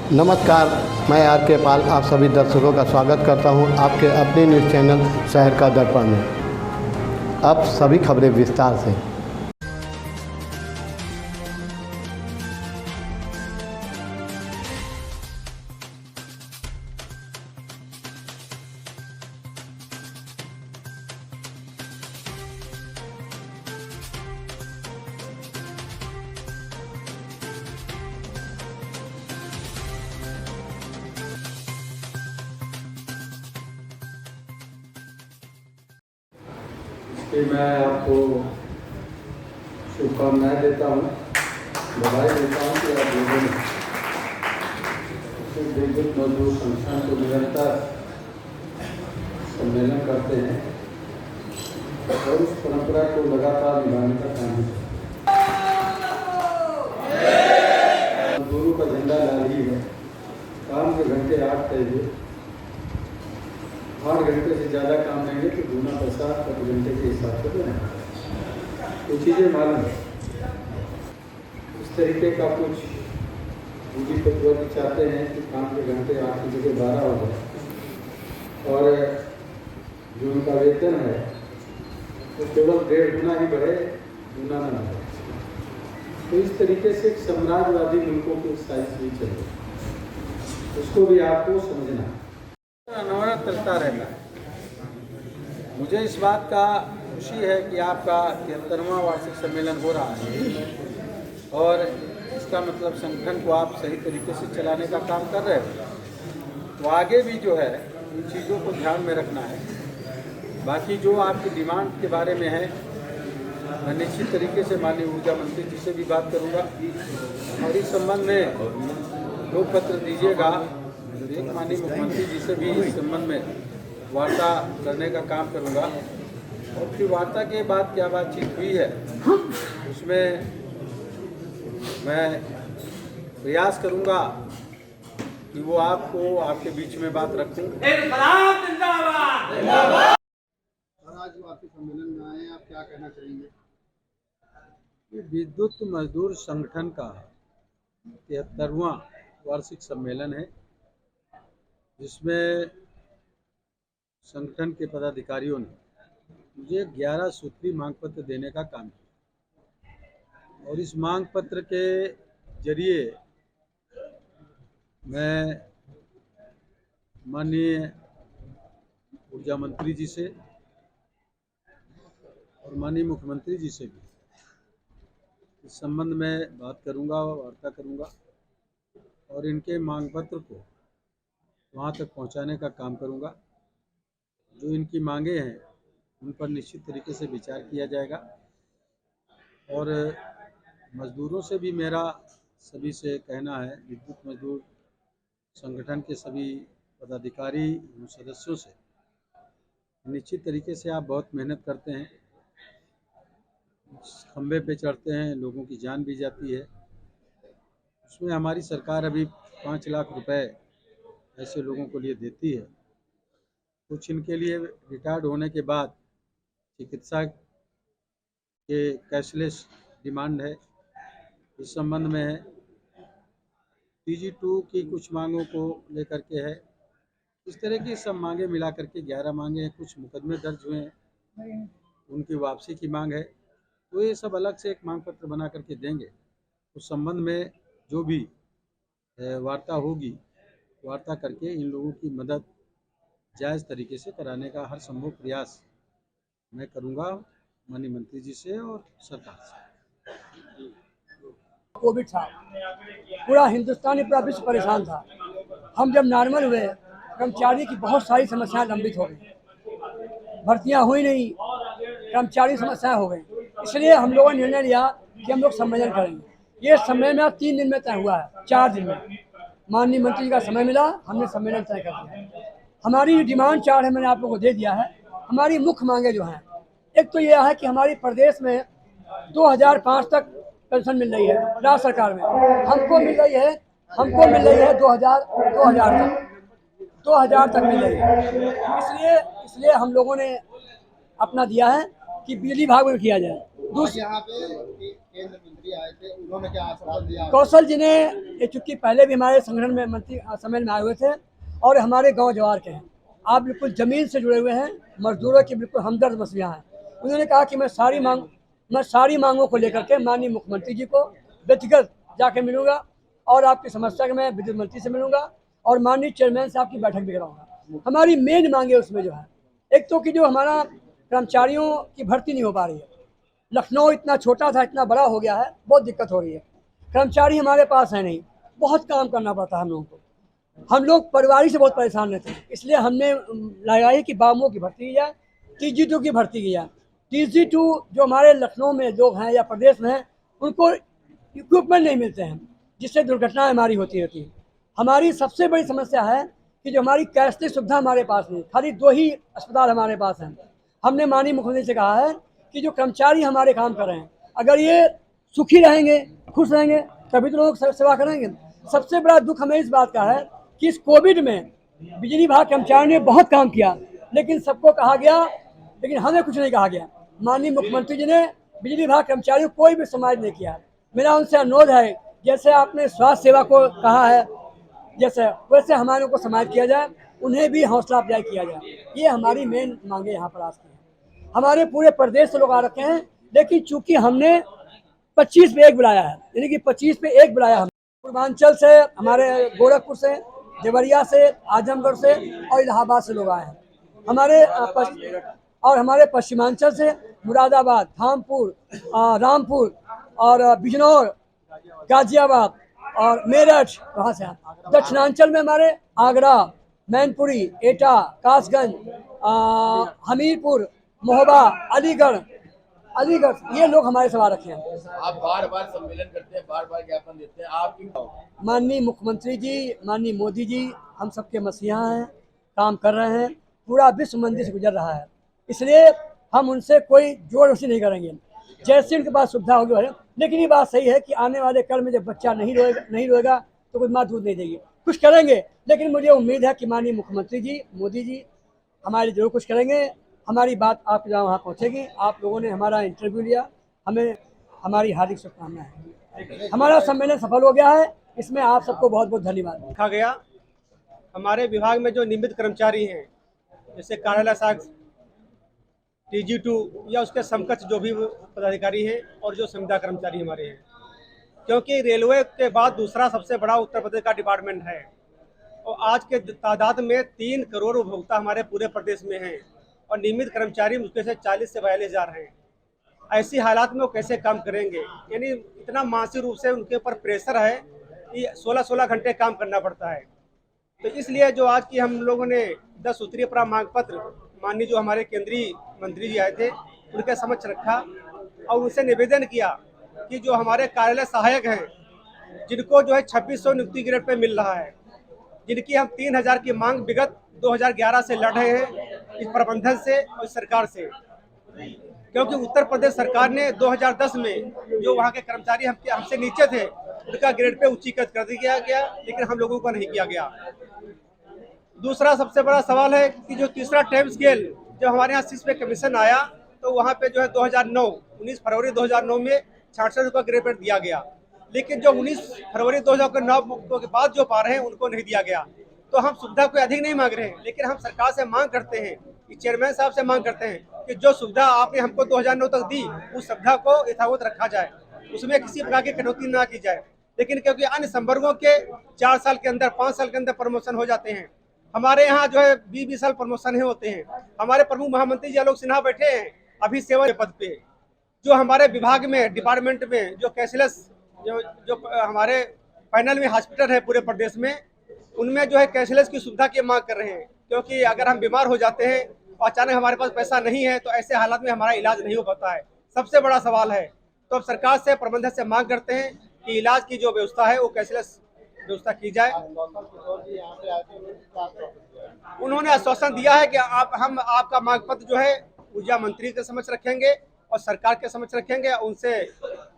नमस्कार, मैं आर के पाल आप सभी दर्शकों का स्वागत करता हूं आपके अपने न्यूज़ चैनल शहर का दर्पण में। अब सभी खबरें विस्तार से। कि मैं आपको शुभकामनाएं देता हूँ, बधाई देता हूँ कि आप लोगों ने विद्युत मजदूर संगठन को निरंतर सम्मेलन करते हैं और उस परंपरा को लगातार निभाने का काम है। मजदूरों का झंडा लाल ही है। काम के घंटे 8 तय हुए, 8 घंटे से ज़्यादा काम लेंगे तो दूना पैसा प्रति घंटे के हिसाब से देना। कुछ चीज़ें मालूम है, इस तरीके का कुछ पूंजीपति चाहते हैं कि काम के घंटे 8 की जगह 12 हो जाए और जो उनका वेतन है वो केवल 1.5 गुना ही बढ़े, दूना ना बढ़े। तो इस तरीके से एक साम्राज्यवादी मुल्कों की साइज भी चल रही है, उसको भी आपको समझना अनवरत चलता रहता है। मुझे इस बात का खुशी है कि आपका 73वां वार्षिक सम्मेलन हो रहा है और इसका मतलब संगठन को आप सही तरीके से चलाने का काम कर रहे हो। तो आगे भी जो है इन चीज़ों को ध्यान में रखना है। बाकी जो आपकी डिमांड के बारे में है, मैं निश्चित तरीके से माननीय ऊर्जा मंत्री जी से भी बात करूंगा और इस संबंध में 2 पत्र दीजिएगा। एक माननीय मुख्यमंत्री जी से भी इस संबंध में वार्ता करने का काम करूंगा और फिर वार्ता के बाद क्या बातचीत हुई है उसमें मैं प्रयास करूंगा कि वो आपको आपके बीच में बात रखूं। आज वापस सम्मेलन में आए, आप क्या कहना चाहेंगे? विद्युत मजदूर संगठन का 73वां वार्षिक सम्मेलन है, जिसमें संगठन के पदाधिकारियों ने मुझे 11 सूत्री मांग पत्र देने का काम किया और इस मांग पत्र के जरिए मैं माननीय ऊर्जा मंत्री जी से और माननीय मुख्यमंत्री जी से भी इस संबंध में बात करूंगा, वार्ता करूंगा और इनके मांग पत्र को वहां तक पहुंचाने का काम करूंगा। जो इनकी मांगे हैं उन पर निश्चित तरीके से विचार किया जाएगा और मजदूरों से भी मेरा सभी से कहना है, विद्युत मजदूर संगठन के सभी पदाधिकारी एवं सदस्यों से, निश्चित तरीके से आप बहुत मेहनत करते हैं, खंबे पे चढ़ते हैं, लोगों की जान भी जाती है। उसमें हमारी सरकार अभी 5 लाख रुपए ऐसे लोगों को लिए देती है। कुछ इनके लिए रिटायर्ड होने के बाद चिकित्सा के कैशलेस डिमांड है, इस संबंध में है। PG2 की कुछ मांगों को लेकर के है। इस तरह की सब मांगे मिला करके 11 मांगे हैं। कुछ मुकदमे दर्ज हुए हैं, उनकी वापसी की मांग है। तो ये सब अलग से एक मांग पत्र बना करके देंगे। उस संबंध में जो भी वार्ता होगी, वार्ता करके इन लोगों की मदद जायज़ तरीके से कराने का हर संभव प्रयास मैं करूंगा माननीय मंत्री जी से और सरकार से। कोविड था, पूरा हिंदुस्तान पूरा विश्व परेशान था। हम जब नॉर्मल हुए, कर्मचारी की बहुत सारी समस्याएं लंबित हो गई, भर्तियां हुई नहीं, कर्मचारी समस्याएं हो गई। इसलिए हम लोगों ने निर्णय लिया कि हम लोग सम्मेलन करेंगे। ये सम्मेलन 3 दिन में तय हुआ है, 4 दिन में माननीय मंत्री जी का समय मिला, हमने सम्मेलन तय कर दिया। हमारी डिमांड 4 है, मैंने आप लोगों को दे दिया है। हमारी मुख्य मांगे जो हैं, एक तो यह है कि हमारी प्रदेश में 2005 तक पेंशन मिल रही है राज्य सरकार में, हमको मिल रही है 2000 तक मिल रही है। इसलिए हम लोगों ने अपना दिया है कि बिजली विभाग में किया जाए। यहाँ पे केंद्र मंत्री भी आए थे, उन्होंने क्या आश्वासन दिया? कौशल जी ने, ये चूंकि पहले भी हमारे संगठन में मंत्री सम्मेलन में आए हुए थे और हमारे गांव जवार के हैं, आप बिल्कुल ज़मीन से जुड़े हुए हैं, मजदूरों की बिल्कुल हमदर्द मसीहा हैं। उन्होंने कहा कि मैं सारी मांगों को लेकर के माननीय मुख्यमंत्री जी को व्यक्तिगत जाके मिलूंगा और आपकी समस्या के मैं विद्युत मंत्री से मिलूंगा और माननीय चेयरमैन से आपकी बैठक भी कराऊंगा। हमारी मेन मांगे उसमें जो है, एक तो कि जो हमारा कर्मचारियों की भर्ती नहीं हो पा रही है। लखनऊ इतना छोटा था, इतना बड़ा हो गया है, बहुत दिक्कत हो रही है। कर्मचारी हमारे पास है नहीं, बहुत काम करना पड़ता है हम लोगों को। हम लोग परिवारी से बहुत परेशान रहते हैं, इसलिए हमने लगाई कि बामों की भर्ती की जाए, TG2 की भर्ती की जाए। TG2 जो हमारे लखनऊ में लोग हैं या प्रदेश में हैं, उनको इक्विपमेंट नहीं मिलते हैं, जिससे दुर्घटनाएं हमारी होती रहती हैं। हमारी सबसे बड़ी समस्या है कि जो हमारी कैशलेस सुविधा हमारे पास नहीं, खाली 2 ही अस्पताल हमारे पास हैं। हमने माननीय मुख्यमंत्री से कहा है कि जो कर्मचारी हमारे काम कर रहे हैं, अगर ये सुखी रहेंगे, खुश रहेंगे, तभी तो लोग सेवा करेंगे। सबसे बड़ा दुख हमें इस बात का है कि इस कोविड में बिजली विभाग कर्मचारियों ने बहुत काम किया, लेकिन सबको कहा गया, लेकिन हमें कुछ नहीं कहा गया। माननीय मुख्यमंत्री जी ने बिजली विभाग कर्मचारियों को कोई भी सम्मानित नहीं किया। मेरा उनसे अनुरोध है, जैसे आपने स्वास्थ्य सेवा को कहा है, जैसे वैसे हमारे को सम्मानित किया जाए, उन्हें भी हौसला अफजाई किया जाए। ये हमारी मेन मांगे यहाँ पर आज की हैं। हमारे पूरे प्रदेश से लोग आ रखे हैं, लेकिन चूंकि हमने 25 पे 1 बुलाया है, यानी कि 25 पे 1 बुलाया हम पूर्वांचल से, हमारे गोरखपुर से, देवरिया से, आजमगढ़ से और इलाहाबाद से लोग आए हैं। हमारे पश्चिमांचल से मुरादाबाद, धामपुर, रामपुर और बिजनौर, गाजियाबाद और मेरठ, वहाँ से आए। दक्षिणांचल में हमारे आगरा, मैनपुरी, एटा, कासगंज, हमीरपुर, महोबा, अलीगढ़, ये लोग हमारे सवाल रखे हैं। आप बार बार सम्मेलन करते हैं, बार बार ज्ञापन देते हैं, आप क्यों? माननीय मुख्यमंत्री जी, माननीय मोदी जी हम सबके मसीहा हैं, काम कर रहे हैं, पूरा विश्व मंदिर से गुजर रहा है, इसलिए हम उनसे कोई जोर जबरदस्ती नहीं करेंगे। जैसे उनके पास सुविधा होगी, लेकिन ये बात सही है कि आने वाले कल में जब बच्चा नहीं रोएगा तो कोई माँ दूध नहीं देगी। कुछ करेंगे, लेकिन मुझे उम्मीद है कि माननीय मुख्यमंत्री जी, मोदी जी हमारे जरूर कुछ करेंगे। हमारी बात आपके जहाँ वहाँ पहुँचेगी। आप लोगों ने हमारा इंटरव्यू लिया, हमें हमारी हार्दिक शुभकामनाएं। हमारा सम्मेलन सफल हो गया है, इसमें आप सबको बहुत बहुत धन्यवाद। देखा गया हमारे विभाग में जो नियमित कर्मचारी हैं, जैसे कार्यालय सहायक, TG2 या उसके समकक्ष जो भी पदाधिकारी हैं और जो संविदा कर्मचारी हमारे हैं, क्योंकि रेलवे के बाद दूसरा सबसे बड़ा उत्तर प्रदेश का डिपार्टमेंट है और आज के तादाद में 3 करोड़ उपभोक्ता हमारे पूरे प्रदेश में हैं और नियमित कर्मचारी मुश्किल से 40 से 42 हज़ार हैं। ऐसी हालात में वो कैसे काम करेंगे? यानी इतना मानसिक रूप से उनके ऊपर प्रेशर है कि 16-16 घंटे काम करना पड़ता है। तो इसलिए जो आज की हम लोगों ने 10 सूत्रीय मांग पत्र माननीय जो हमारे केंद्रीय मंत्री जी आए थे उनके समक्ष रखा और उनसे निवेदन किया कि जो हमारे कार्यालय सहायक हैं, जिनको जो है 2600 नियुक्ति ग्रेड पे मिल रहा है, जिनकी हम 3000 की मांग विगत 2011 से लड़ रहे हैं इस प्रबंधन से और इस सरकार से, क्योंकि उत्तर प्रदेश सरकार ने 2010 में जो वहाँ के कर्मचारी हमसे नीचे थे उनका ग्रेड पे उच्चीकृत कर दिया गया, लेकिन हम लोगों को नहीं किया गया। दूसरा सबसे बड़ा सवाल है कि जो तीसरा टाइम स्केल जब हमारे यहाँ 6 पे कमीशन आया तो वहाँ पे जो है 19 फरवरी 2009 में 66 रुपये ग्रेड पे दिया गया, लेकिन जो 19 फरवरी 2009 के बाद जो पा रहे हैं उनको नहीं दिया गया। तो हम सुविधा कोई अधिक नहीं मांग रहे हैं, लेकिन हम सरकार से मांग करते हैं, चेयरमैन साहब से मांग करते हैं कि जो सुविधा आपने हमको 2009 तक दी उस सुविधा को यथावत रखा जाए, उसमें किसी प्रकार की कटौती ना की जाए। लेकिन क्योंकि अन्य संवर्गों के 4 साल के अंदर 5 साल के अंदर प्रमोशन हो जाते हैं, हमारे यहाँ जो है 20-20 साल प्रमोशन होते हैं। हमारे प्रमुख महामंत्री जी आलोक सिन्हा बैठे हैं अभी सेवा पद पे, जो हमारे विभाग में डिपार्टमेंट में जो कैशलेस जो हमारे पैनल में हॉस्पिटल है पूरे प्रदेश में, उनमें जो है कैशलेस की सुविधा की मांग कर रहे हैं, क्योंकि अगर हम बीमार हो जाते हैं और अचानक हमारे पास पैसा नहीं है तो ऐसे हालात में हमारा इलाज नहीं हो पाता है। सबसे बड़ा सवाल है, तो अब सरकार से प्रबंधन से मांग करते हैं कि इलाज की जो व्यवस्था है वो कैशलेस व्यवस्था की जाए। उन्होंने आश्वासन दिया है कि हम आपका मांग पत्र जो है ऊर्जा मंत्री के समक्ष रखेंगे और सरकार के समक्ष रखेंगे, उनसे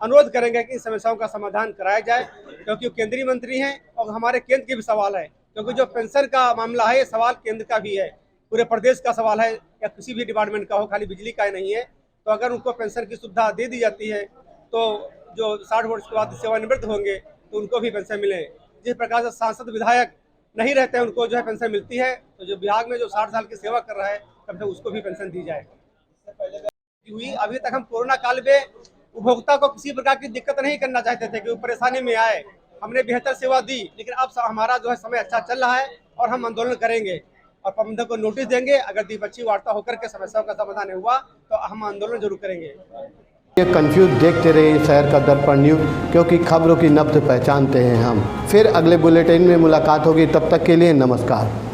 अनुरोध करेंगे कि इन समस्याओं का समाधान कराया जाए, क्योंकि केंद्रीय मंत्री हैं और हमारे केंद्र के भी सवाल है, क्योंकि जो पेंशन का मामला है ये सवाल केंद्र का भी है, पूरे प्रदेश का सवाल है या किसी भी डिपार्टमेंट का हो, खाली बिजली का ही नहीं है। तो अगर उनको पेंशन की सुविधा दे दी जाती है तो जो 60 वर्ष के बाद सेवानिवृत्त होंगे तो उनको भी पेंशन मिले। जिस प्रकार से सांसद विधायक नहीं रहते हैं उनको जो है पेंशन मिलती है, तो जो विभाग में जो 60 साल की सेवा कर रहा है कम से कम उसको भी पेंशन दी जाए। हुई अभी तक हम कोरोना काल में उपभोक्ता को किसी प्रकार की दिक्कत नहीं करना चाहते थे कि वो परेशानी में आए, हमने बेहतर सेवा दी। लेकिन अब हमारा जो है समय अच्छा चल रहा है और हम आंदोलन करेंगे और प्रबंधक को नोटिस देंगे। अगर द्विपक्षीय वार्ता होकर के समस्याओं का समाधान हुआ तो हम आंदोलन जरूर करेंगे। ये कंफ्यूज देखते रहिए शहर का दर्पण न्यूज़, क्योंकि खबरों की नब्ज पहचानते हैं हम। फिर अगले बुलेटिन में मुलाकात होगी, तब तक के लिए नमस्कार।